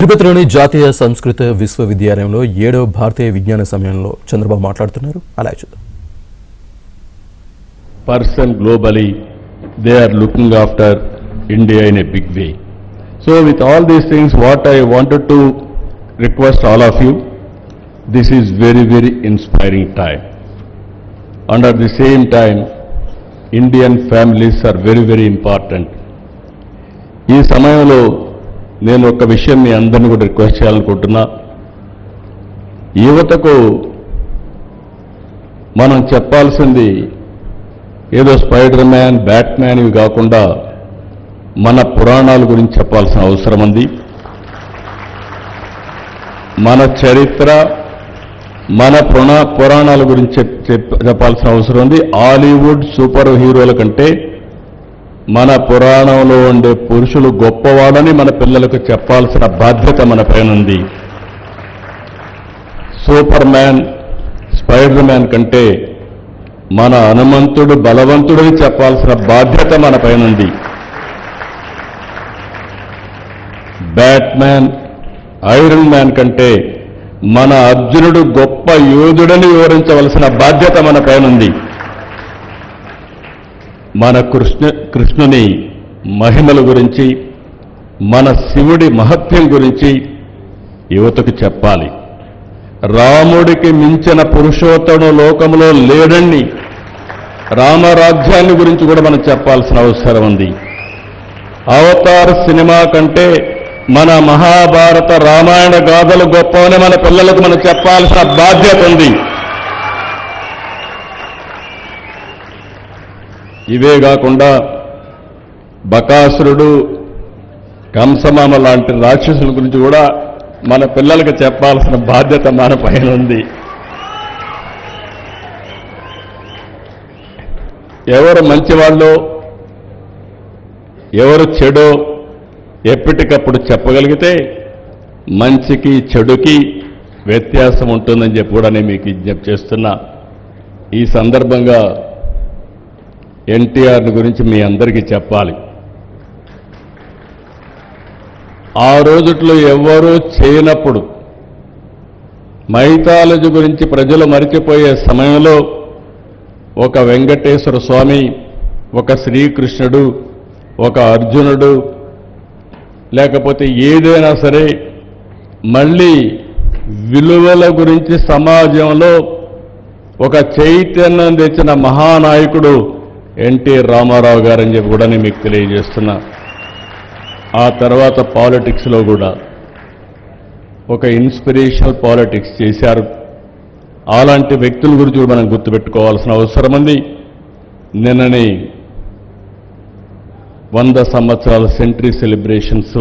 తిరుపతిలోని జాతీయ సంస్కృత విశ్వవిద్యాలయంలో 7వ భారతీయ విజ్ఞాన సమయంలో చంద్రబాబు మాట్లాడుతున్నారు. అలా చూద్దాం. Person globally, they are looking after India in a big way. So with all these things, what I wanted to request all of you, this is very, very inspiring time. And at the same time, Indian families are very, very important. ఈ సమయంలో నేను ఒక విషయం మీ అందరిని కూడా request చేయాలనుకుంటున్నా. యువతకు మనం చెప్పాల్సింది ఏదో స్పైడర్ మ్యాన్, బ్యాట్మ్యాన్ ఇవి కాకుండా మన పురాణాల గురించి చెప్పాల్సిన అవసరం ఉంది. మన చరిత్ర, మన పురాణాల గురించి చెప్పాల్సిన అవసరం ఉంది. హాలీవుడ్ సూపర్ హీరోల కంటే మన పురాణంలో ఉండే పురుషులు గొప్పవాడని మన పిల్లలకు చెప్పాల్సిన బాధ్యత మన పైన ఉంది. సూపర్ మ్యాన్, స్పైడర్ మ్యాన్ కంటే మన హనుమంతుడు బలవంతుడని చెప్పాల్సిన బాధ్యత మన పైన ఉంది. బ్యాట్మ్యాన్, ఐరన్ మ్యాన్ కంటే మన అర్జునుడు గొప్ప యోధుడని వివరించవలసిన బాధ్యత మన పైన ఉంది. మన కృష్ణుని మహిమల గురించి, మన శివుడి మహత్యం గురించి యువతకు చెప్పాలి. రాముడికి మించిన పురుషోత్తముడు లోకంలో లేడని రామరాజ్యాన్ని గురించి కూడా మనం చెప్పాల్సిన అవసరం ఉంది. అవతార్ సినిమా కంటే మన మహాభారత రామాయణ గాథలు గొప్పవని మన పిల్లలకు మనం చెప్పాల్సిన బాధ్యత ఉంది. ఇవే కాకుండా బకాసురుడు, కంసమామ లాంటి రాక్షసుల గురించి కూడా మన పిల్లలకు చెప్పాల్సిన బాధ్యత మన పైన ఉంది. ఎవరు మంచివాళ్ళో ఎవరు చెడో ఎప్పటికప్పుడు చెప్పగలిగితే మంచికి చెడుకి వ్యత్యాసం ఉంటుందని చెప్పి కూడా నేను మీకు విజ్ఞప్తి చేస్తున్నా. ఈ సందర్భంగా ఎన్టీఆర్ గురించి మీ అందరికీ చెప్పాలి. ఆ రోజుట్లో ఎవ్వరూ చేయనప్పుడు మైథాలజీ గురించి ప్రజలు మరిచిపోయే సమయంలో ఒక వెంకటేశ్వర స్వామి, ఒక శ్రీకృష్ణుడు, ఒక అర్జునుడు, లేకపోతే ఏదైనా సరే మళ్ళీ విలువల గురించి సమాజంలో ఒక చైతన్యం తెచ్చిన మహానాయకుడు ఎన్టీ రామారావు గారని చెప్పి కూడా నేను మీకు తెలియజేస్తున్నా. ఆ తర్వాత పాలిటిక్స్లో కూడా ఒక ఇన్స్పిరేషనల్ పాలిటిక్స్ చేశారు. అలాంటి వ్యక్తుల గురించి కూడా మనం గుర్తుపెట్టుకోవాల్సిన అవసరం ఉంది. నిన్ననే 100 సంవత్సరాల సెంటరీ సెలబ్రేషన్స్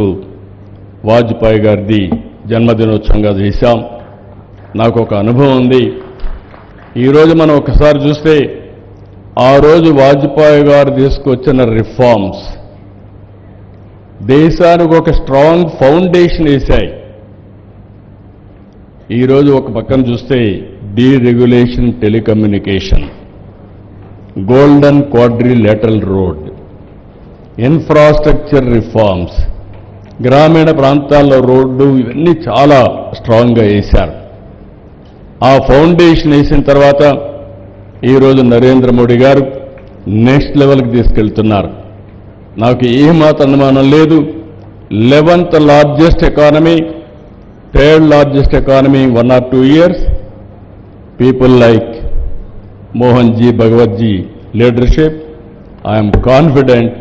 వాజ్పేయి గారిది జన్మదినోత్సవంగా చేశాం. నాకు ఒక అనుభవం ఉంది. ఈరోజు మనం ఒకసారి చూస్తే ఆ రోజు వాజ్పేయి గారు తీసుకొచ్చిన రిఫార్మ్స్ దేశానికి ఒక స్ట్రాంగ్ ఫౌండేషన్ వేశాయి. ఈరోజు ఒక పక్కన చూస్తే deregulation telecommunication, golden quadrilateral road, infrastructure reforms, గ్రామీణ ప్రాంతాల్లో రోడ్డు, ఇవన్నీ చాలా స్ట్రాంగ్గా వేశారు. ఆ ఫౌండేషన్ వేసిన తర్వాత ఈరోజు నరేంద్ర మోడీ గారు నెక్స్ట్ లెవెల్కి తీసుకెళ్తున్నారు. నాకు ఏమాత్రం అనుమానం లేదు. 11th largest economy, 3rd largest economy 1 or 2 years. People like Mohan ji, Bhagwat ji leadership, I am confident